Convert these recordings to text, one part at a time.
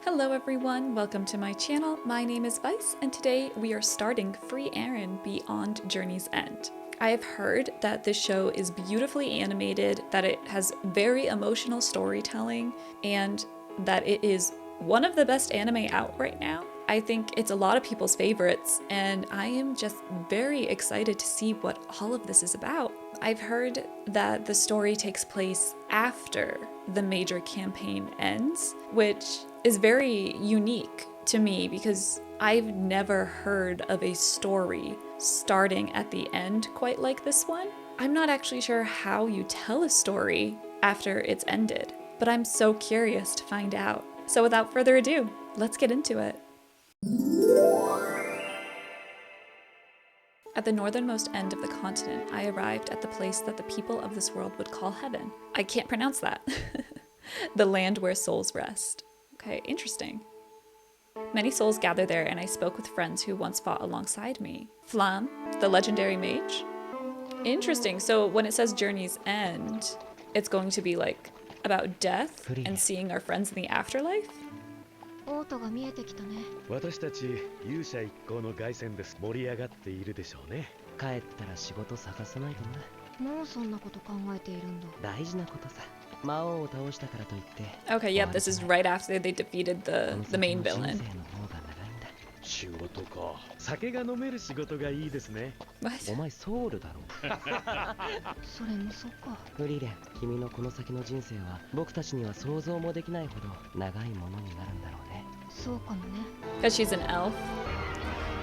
Hello everyone, welcome to my channel. My name is Vice, and today we are starting Frieren Beyond Journey's End. I have heard that this show is beautifully animated, that it has very emotional storytelling, and that it is one of the best anime out right now. I think it's a lot of people's favorites, and I am just very excited to see what all of this is about. I've heard that the story takes place after the major campaign ends, which is very unique to me because I've never heard of a story starting at the end quite like this one. I'm not actually sure how you tell a story after it's ended, but I'm so curious to find out. So without further ado, let's get into it. At the northernmost end of the continent, I arrived at the place that the people of this world would call heaven. I can't pronounce that. The land where souls rest. Okay, interesting. Many souls gather there, and I spoke with friends who once fought alongside me. Flam, the legendary mage. Interesting, so when it says Journey's End, it's going to be like about death and seeing our friends in the afterlife? オートが見えてきたね。私たち勇者一行の凱旋です。盛り上がっているでしょうね。帰ったら仕事探さないとな。もうそんなこと考えているんだ。大事なことさ。魔王を倒したからといって。Okay, yep, this is right after they defeated the main villain. 仕事か。酒が飲める仕事がいいですね。お前ソウルだろ。それもそっか。フリーレン、君のこの先の人生は僕たちには想像もできないほど長いものになるんだろうね。そうかもね。Because she's an elf.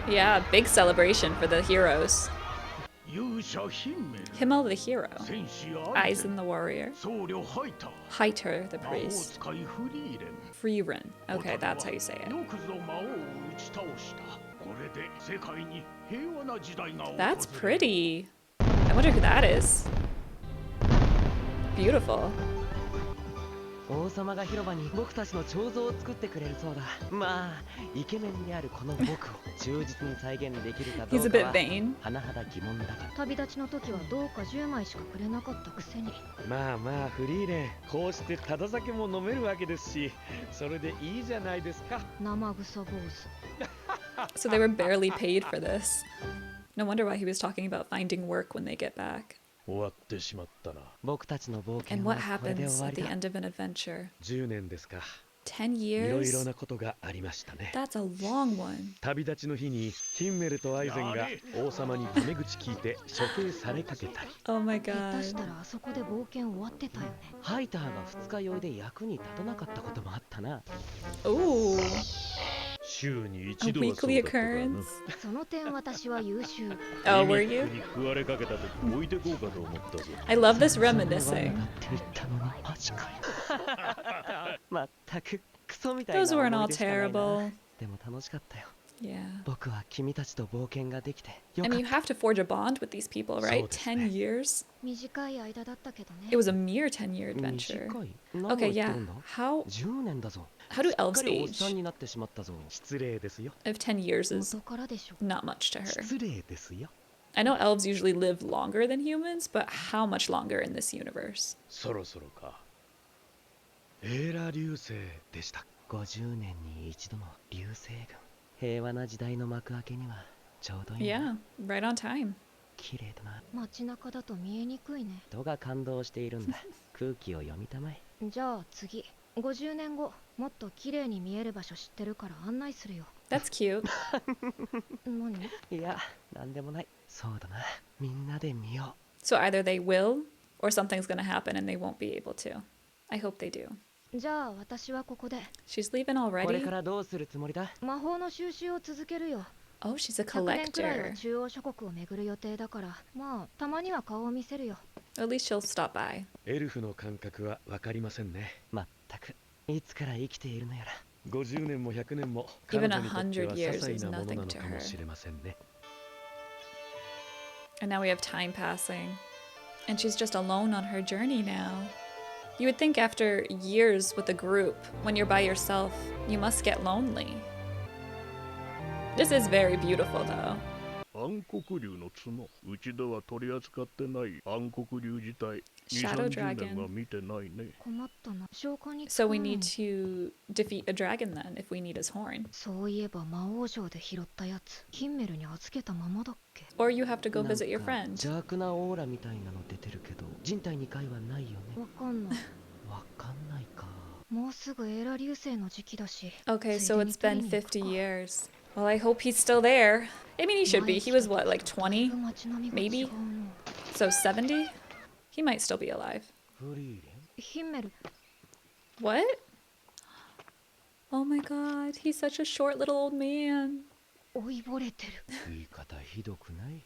Yeah, big celebration for the heroes. Himmel the hero. Eisen the warrior. Heiter the priest. Frieren. Okay, that's how you say it. That's pretty. I wonder who that is. Beautiful. 王様が広場に僕たちの彫像を作ってくれるそうだ。まあ、イケメンであるこの僕を忠実に再現できるかどうかは He's a bit vain. 甚だ疑問だから。旅立ちの時はどうか10枚しかくれなかったくせに。まあまあフリーレン、こうしてただ酒も飲めるわけですし、それでいいじゃないですか。生臭坊主。So they were barely paid for this. No wonder why he was talking about finding work when they get back. 終わってしまったな。僕たちの冒険 And は what これで happens 終わ at り the だ。end of an adventure? 10年ですか。 10いろいろ years? なことがありましたね。 That's a long one. 旅立ちの日にヒンメルとアイゼンが王様にタメ口聞いて処刑されかけたり。Oh my 下手し god. たらあそこで冒険終わってたよね。ハイターが二日酔いで役に立たなかったこともあったな。Ooh. 週に A 一度はそう weekly だったからな。 occurrence. その点私は優秀。Oh, were you? に食われかけた時置いてこうかと思ったぞ。I love this それは reminiscing. って言ったのにマジかよ。まったくクソみたいな Those 思 weren't い all 出しかないな。 terrible. でも楽しかったよ。 Yeah. 僕は君たちと冒険ができてよ I か mean, っ you た。 have to forge a bond with these people, right? そうですね。 10 years? 短い間だったけどね。It was a mere 10-year adventure. 短い。何を Okay, 言ってる yeah. んだ How 10年だぞ。 how do すっ elves かりおじさん age? になってしまったぞ。失礼ですよ。 If 10 years is 元からでしょ。 not much to her. 失礼ですよ。 I know elves usually live longer than humans, but how much longer in this universe? そろそろか。エーラ流星でした。50年に一度の流星群。平和な時代の幕開けにはちょうどいいな。 Yeah, right on time. 綺麗だな。街中だと見えにくいね。人が感動しているんだ。空気を読みたまえ。じゃあ次。50年後、もっと綺麗に見える場所知ってるから案内するよ。 That's cute. 何？いや、なんでもない。そうだな。みんなで見よ So either they will, or something's gonna happen and they won't be able to. I hope they do. じゃあ私はここで She's leaving う。これ already? からどうするつもりだ？魔法の収集を続けるよ。 Oh, she's a 100年くらいは collector. 中央諸国を巡る予定だから、まあたまには顔を見せるよ。 At least she'll stop by. エルフの感覚はわかりませんね。まったく。いつから生きているのやら。50年も100年も Even 彼女にとっては100 years 些 is 細なもの nothing なの to かも her. しれませんね。 And now we have time passing. And she's just alone on her journey now. You would think after years with a group, when you're by yourself, you must get lonely. This is very beautiful though. 暗黒竜の角、うちでは取り扱ってない暗黒竜自体。Shadow 2、30年は dragon. 見てないね。困ったな。召喚に So 使う we の need に。 to defeat a dragon then if we need his horn. そういえば魔王城で拾ったやつ、ヒンメルに預けたままだっけ。 Or you have to go なん visit your か friend. 邪悪なオーラみたいなの出てるけど人体2回はないよね。わかんない。わかんないか。もうすぐエーラ流星の時期だし。 Okay, つい so でに it's 取り been に行くか。 50 years. Well, I hope he's still there. I mean, he should be. He was what, like だい 20? ぶ街並みが違 Maybe? うの。 So 70? He might still be alive. フリーレンヒンメル、 What? Oh my god, he's such a short little old man. 老いぼれてる。言い方ひどくない？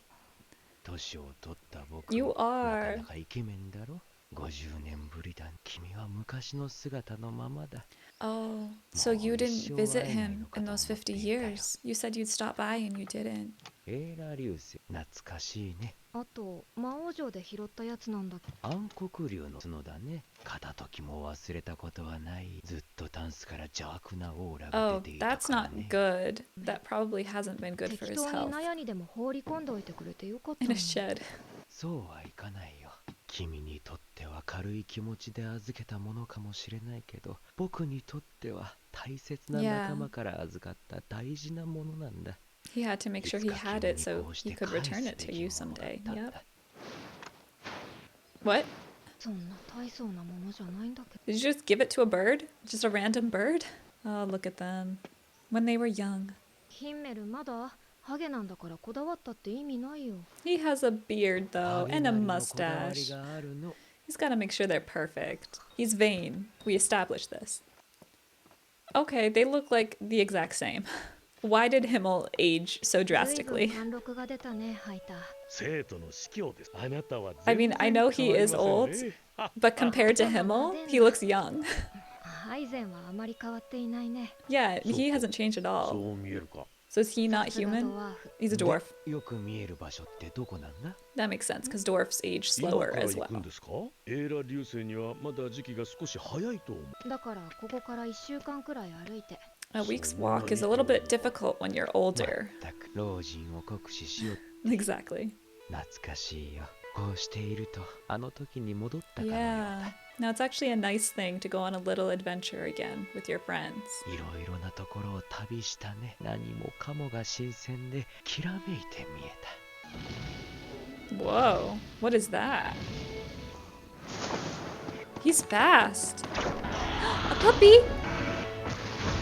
年を取った僕 You なか are. なかイケメンだろ。50年ぶりだ。君は昔の姿のままだ。 Oh, so you didn't visit him in those 50 years. You said you'd stop by and you didn't. エーラ流星懐かしいね。あと魔王城で拾ったやつなんだけど。暗黒竜の角だね。片時も忘れたことはない。ずっとタンスから邪悪なオーラが Oh, 出ていた that's から not ね。good. That probably hasn't been good for 適 his 当に health. 納屋にでも放り込んでおいてくれてよかったの In a に。 shed. そうはいかないよ。君にとっては軽い気持ちで預けたものかもしれないけど、僕にとっては大切な仲間から預かった大事なものなんだ。 He had to make sure he had it so he could return it to you someday. Yep. What? そんな大層なものじゃないんだけど。 Did you just give it to a bird? Just a random bird? Oh, look at them. When they were young. ヒンメルまだハゲなんだからこだわったって意味ないよ。 He has a beard though, and a 影なりのこだわり mustache. があるの。 He's got to make sure they're perfect. He's vain. We established this. Okay, they look like the exact same. Why did Himmel age so 随分 drastically? 貫禄が出たね、ハイター。生徒の司教です。あなたは I 全 mean, 然 I know he 変わり is ません old, ね。but compared to Himmel, he looks young. ハイゼンはあまり変わっていないね。 Yeah, he hasn't changed at そ all. う見えるか。 So is he not さすが human? ドワーフ。 He's a dwarf. でよく見える場所ってどこなんだ？ That makes sense because dwarfs age 今 slower から as 行くん well. ですか？エーラ流星にはまだ時期が少し早いと思う。だからここから1週間くらい歩いて。 A week's walk is a little bit difficult when you're older. 全く老人を酷使しよう。 Exactly. 懐かしいよ。こうしているとあの時に戻ったかのよう Yeah. だ。 Now it's actually a nice thing to go on a little adventure again with your friends. いろいろなところを旅したね。何もかもが新鮮できらめいて見えた。 Whoa, what is that? He's fast. A puppy?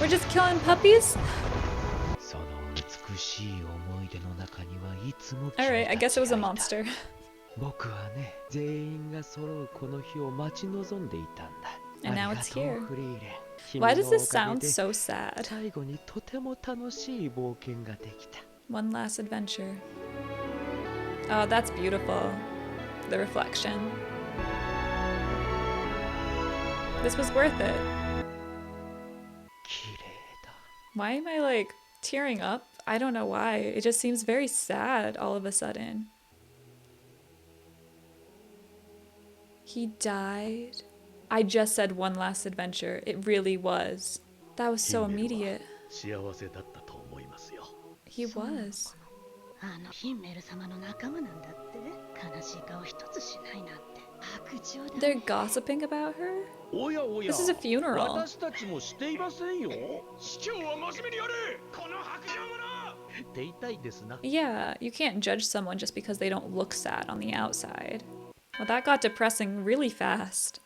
We're just killing puppies? その美しい思い出の中にはいつも君 Alright, I た guess ち it was a がいた。 monster. 僕はね、全員が揃うこの日を待ち望んでいたんだ。 And now ありが it's とう here. フリーレン。 Why 君 does の this おか sound げで so sad? 最後にとても楽しい冒険ができた。 One last adventure. Oh, that's beautiful. The reflection. This was worth it. 綺麗だ。 Why am I like tearing up? I don't know why. It just seems very sad all of a sudden. He died. I just said one last adventure. It really was. That was so ヒンメルは immediate. 幸せだったと思いますよ。 He そうなのか was. あのヒンメル様の仲間なんだって悲しい顔一つしないなんて白状だ They're gossiping about her? おやおや。 This is a funeral. 私たちもしていませんよ。司教は真面目にやれ。この白状者。って言いたいですな。 Yeah, you can't judge someone just because they don't look sad on the outside. Well, that got depressing really fast.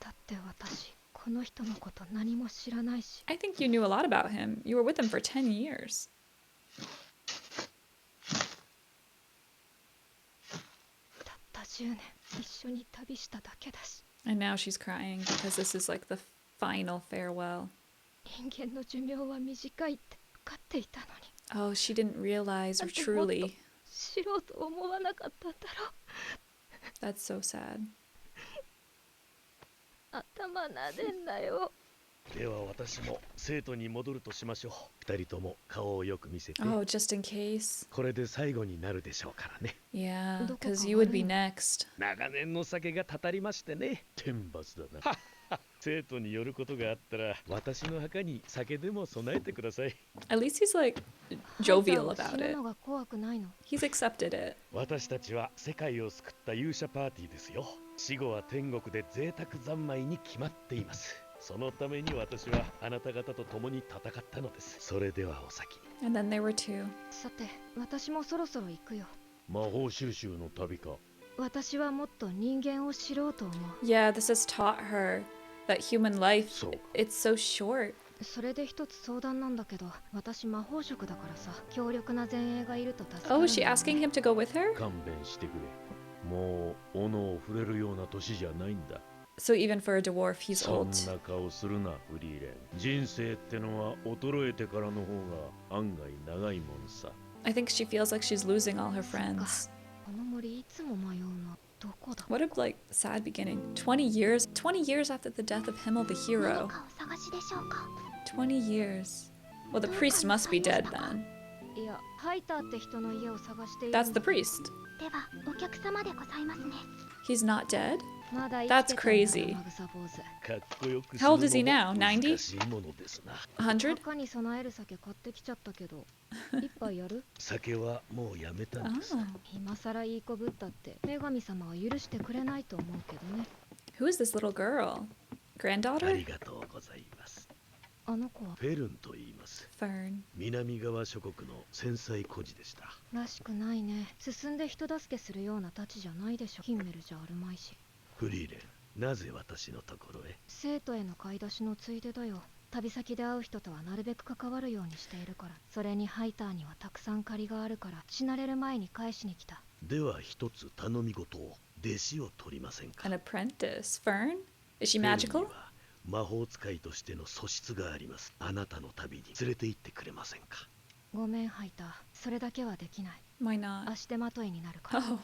だって私この人のこと何も知らないし。 I think you knew a lot about him. You were with him for 10 years. たった10年一緒に旅しただけだし。 And now she's crying because this is like the final farewell. 人間の寿命は短いって分かっていたのに。 Oh, she didn't realize or なんてもっと truly. 知ろうと思わなかったんだろう。 That's so sad. 頭なでんなよ。では私も生徒に戻るとしましょう。二人とも顔をよく見せて。 Oh, just in case. これで最後になるでしょうからね。 Yeah, どこか because you would be 悪いの？ next. 長年の酒がたたりましてね。天罰だな。はっ生徒によることがあったら、私の墓に酒でも備えてください。At least he's like ハイター jovial は about 死ぬ it. のが怖くないの？ He's accepted it. 私たちは世界を救った勇者パーティーですよ。死後は天国で贅沢三昧に決まっています。そのために私はあなた方と共に戦ったのです。それではお先に。 And then there were two. さて、私もそろそろ行くよ。魔法収集の旅か。私はもっと人間を知ろうと思う。 Yeah, this has taught her that human life, そう。 it's so short. それで一つ相談なんだけど、私魔法職だからさ、強力な前衛がいると助かる Oh, ん is だ she よ asking ね。 him to go with her? 勘弁してくれ。もう斧を触れるような年じゃないんだ。 So even for a dwarf, he's そん old. な顔するな、フリーレン。人生ってのは衰えてからの方が案外長いもんさ。 I think she feels like she's losing all her friends. この森いつも迷うな。どこだ？ What a like sad beginning. 20 years after the death of Himmel the 何 hero. かお探しでしょうか。 20 years. Well, the priest must be dead then. いや、ハイターって人の家を探しているん That's だ the priest. ではお客様でございますね。 He's not dead? まだ生き That's てたんだ crazy. マグサ坊主。かっこよく How old is he now? するのも 90? 難しいものですな。 100? 墓に備える酒買ってきちゃったけど、一杯やる？酒はもうやめたんです。 Oh. 今さらいい子ぶったって女神様は許してくれないと思うけどね。 Who is this little girl? あ Granddaughter? りがとうございます。あの子はフェルンと言います。 Fern. 南側諸国の繊細孤児でした。らしくないね。進んで人助けするようなたちじゃないでしょ。ヒンメルじゃあるまいし。フリーレン、なぜ私のところへ？生徒への買い出しのついでだよ。旅先で会う人とはなるべく関わるようにしているから。それにハイターにはたくさん借りがあるから、死なれる前に返しに来た。では一つ頼み事を。弟子を取りませんか？ An apprentice. Fern? Is she フェルンに magical? は魔法使いとしての素質があります。あなたの旅に連れて行ってくれませんか？ごめんハイター、それだけはできない。 Why not? 足手まといになるから。 Oh,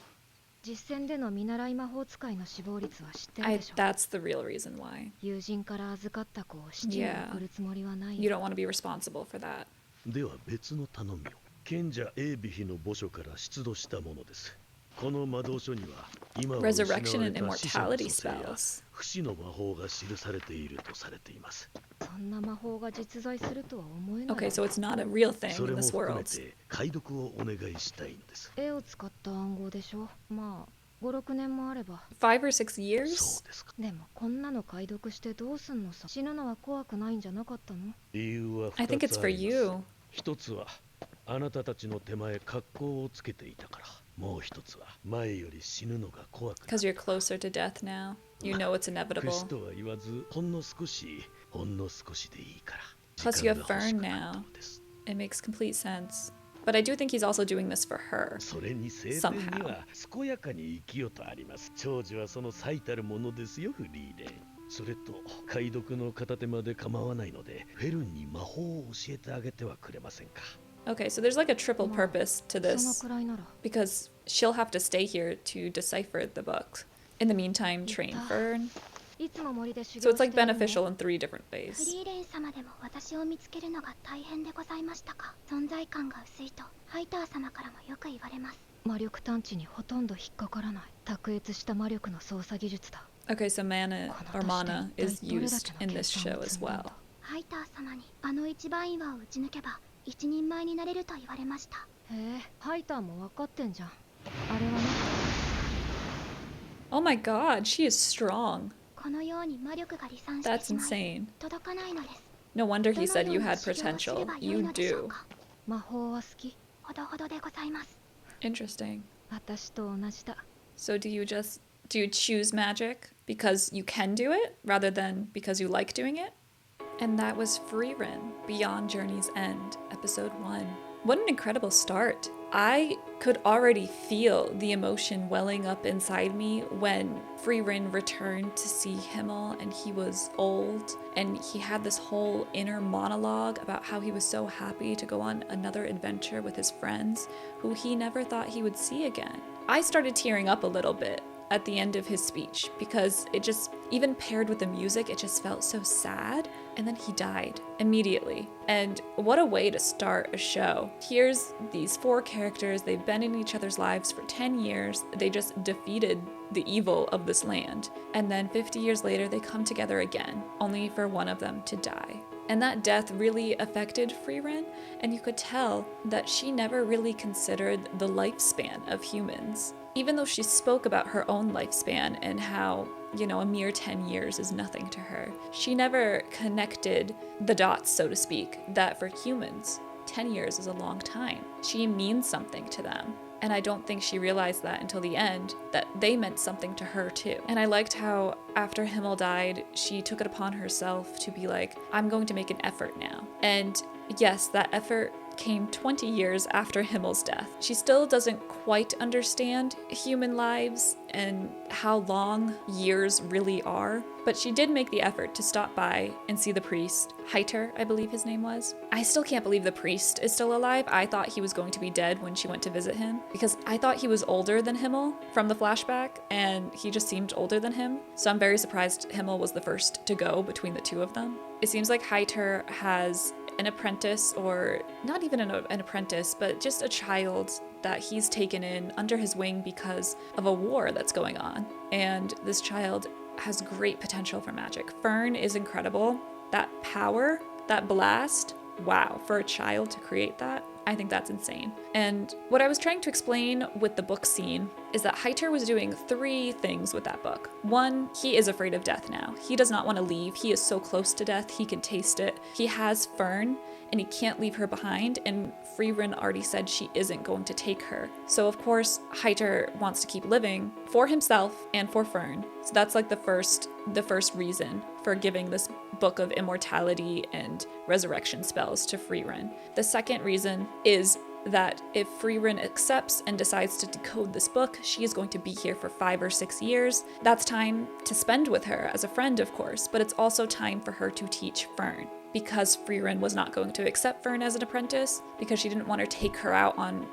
実践での見習い魔法使いの死亡率は知ってるでしょ。 that's the real reason why. 友人から預かった子を死地に送るつもりはない You よ。 don't want to be responsible for that. では別の頼みを。賢者エービヒの墓所から出土したものです。この魔導書には今を失わ Resurrection れ and た死者の immortality 蘇生や spells. 不死の魔法が記されているとされています。そんな魔法が実在するとは思えない。 Okay, so it's not a real thing それ in も this 含め world. て解読をお願いしたいんです。絵を使った暗号でしょ。まあ5、6年もあれば。 5 or 6そ years? うですか。でもこんなの解読してどうすんのさ。死ぬのは怖くないんじゃなかったの？理由は I think 2 it's つあ for ります。 you. 一つはあなたたちの手前格好をつけていたから。もう一つは前より死ぬのが怖くな Because you're closer to death now. You know it's く inevitable. しとは言わずほんの少しでいいから。 Plus 時 you 間 have が欲し Fern くなった now. のです。 It makes complete sense. But I do think he's also doing this for her. それに聖典には健やかに生きよとあります。長寿はその最たるものですよ、フリーレン。それと解読の片手間で構わないのでフェルンに魔法を教えてあげてはくれませんか？ Okay, so there's like a triple purpose to その this くらいなら。 because she'll have to stay here to decipher the book. In the meantime, train Fern. いつも森で修 So 行 it's して like いるの？ beneficial in 3 different フ ways. リーレン様でも私を見つけるのが大変でございましたか。存在感が薄いとハイター様からもよく言われます。魔力探知にほとんど引っかからない。卓越した魔力の操作技術だ。 Okay, so mana or mana is used in this show as well. ハイター様にあの一番岩を打ち抜けば一人前になれると言われました。へえ、ハイターも分かってんじゃん。あれはね。 Oh my god, she is strong. このように魔力が離散して That's しまい insane. 届かないのです。 No wonder ど he の said よ you うな had 修行をすれ potential. ばよい You のでしょう do. か。魔法は好き。ほどほどでございます。Interesting. 私と同じだ。 So do you choose magic because you can do it rather than because you like doing it? And that was Frieren, Beyond Journey's End, episode 1. What an incredible start. I could already feel the emotion welling up inside me when Frieren returned to see Himmel and he was old and he had this whole inner monologue about how he was so happy to go on another adventure with his friends who he never thought he would see again. I started tearing up a little bit at the end of his speech because it just, even paired with the music, it just felt so sad. And then he died immediately. And what a way to start a show. Here's these 4 characters, they've been in each other's lives for 10 years. They just defeated the evil of this land. And then 50 years later, they come together again, only for one of them to die. And that death really affected Frieren, and you could tell that she never really considered the lifespan of humans. Even though she spoke about her own lifespan and how, a mere 10 years is nothing to her, she never connected the dots, so to speak, that for humans, 10 years is a long time. She means something to them. And I don't think she realized that until the end, that they meant something to her too. And I liked how after Himmel died, she took it upon herself to be like, I'm going to make an effort now. And yes, that effort came 20 years after Himmel's death. She still doesn't quite understand human lives and how long years really are, but she did make the effort to stop by and see the priest. Heiter, I believe his name was. I still can't believe the priest is still alive. I thought he was going to be dead when she went to visit him, because I thought he was older than Himmel from the flashback, and he just seemed older than him. So I'm very surprised Himmel was the first to go between the two of them. It seems like Heiter has an apprentice, or not even an apprentice, but just a child that he's taken in under his wing because of a war that's going on. And this child has great potential for magic. Fern is incredible. That power, that blast, wow, for a child to create that, I think that's insane. And what I was trying to explain with the book scene is that Heiter was doing 3 things with that book. 1, he is afraid of death now. He does not want to leave. He is so close to death, he can taste it. He has Fern, and he can't leave her behind, and Frieren already said she isn't going to take her. So of course, Heiter wants to keep living for himself and for Fern. So that's like the first reason for giving this book of immortality and resurrection spells to Frieren. The second reason is that if Frieren accepts and decides to decode this book, she is going to be here for 5 or 6 years. That's time to spend with her as a friend, of course, but it's also time for her to teach Fern, because Frieren was not going to accept Fern as an apprentice because she didn't want to take her out on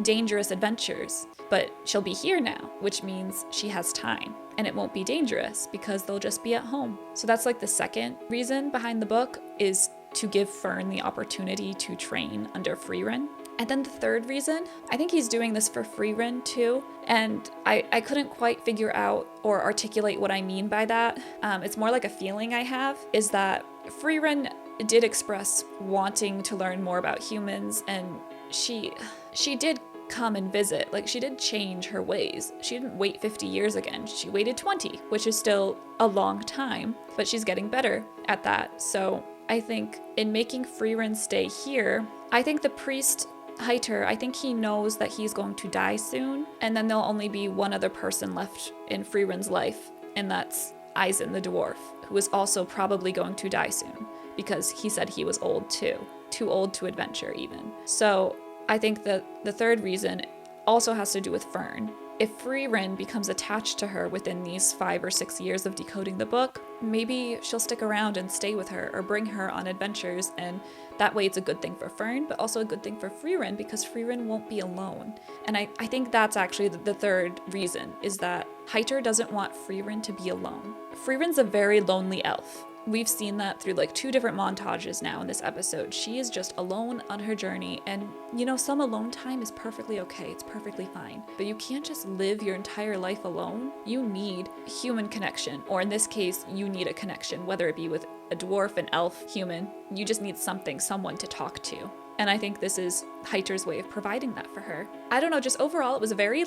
dangerous adventures. But she'll be here now, which means she has time, and it won't be dangerous because they'll just be at home. So that's like the second reason behind the book, is to give Fern the opportunity to train under Frieren. And then the third reason, I think he's doing this for Frieren too, and I couldn't quite figure out or articulate what I mean by that. It's more like a feeling I have, is that Frieren did express wanting to learn more about humans, and she did come and visit. Like, she did change her ways. She didn't wait 50 years again. She waited 20, which is still a long time, but she's getting better at that. So I think in making Frieren stay here, I think the priest Heiter, I think he knows that he's going to die soon, and then there'll only be one other person left in Frieren's life, and that's Eisen the dwarf, who is also probably going to die soon, because he said he was old too old to adventure even. So I think that the third reason also has to do with Fern. If Frieren becomes attached to her within these 5 or 6 years of decoding the book, maybe she'll stick around and stay with her or bring her on adventures, and that way it's a good thing for Fern, but also a good thing for Frieren, because Frieren won't be alone. And I think that's actually the third reason, is that Heiter doesn't want Frieren to be alone. Frieren's a very lonely elf. We've seen that through like 2 different montages now in this episode. She is just alone on her journey, and some alone time is perfectly okay. It's perfectly fine. But you can't just live your entire life alone. You need human connection, or in this case, you need a connection, whether it be with a dwarf, an elf, human. You just need someone to talk to. And I think this is Heiter's way of providing that for her. I don't know, just overall, it was a very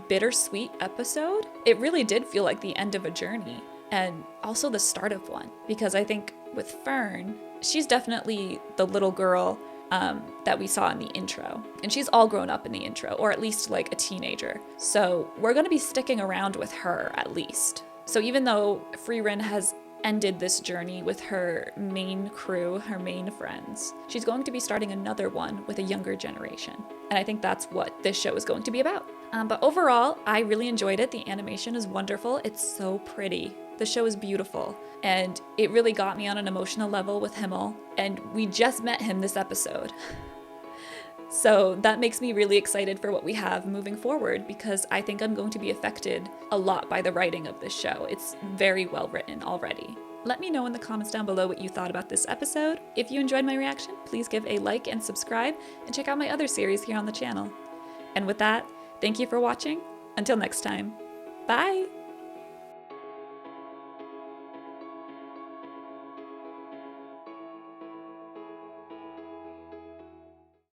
bittersweet episode. It really did feel like the end of a journey, and also the start of one, because I think with Fern, she's definitely the little girl that we saw in the intro, and she's all grown up in the intro, or at least like a teenager. So we're going to be sticking around with her at least. So even though Frieren has ended this journey with her main crew, her main friends, she's going to be starting another one with a younger generation. And I think that's what this show is going to be about. But overall, I really enjoyed it. The animation is wonderful. It's so pretty. The show is beautiful, and it really got me on an emotional level with Himmel, and we just met him this episode. So that makes me really excited for what we have moving forward, because I think I'm going to be affected a lot by the writing of this show. It's very well written already. Let me know in the comments down below what you thought about this episode. If you enjoyed my reaction, please give a like and subscribe, and check out my other series here on the channel. And with that, thank you for watching. Until next time. Bye!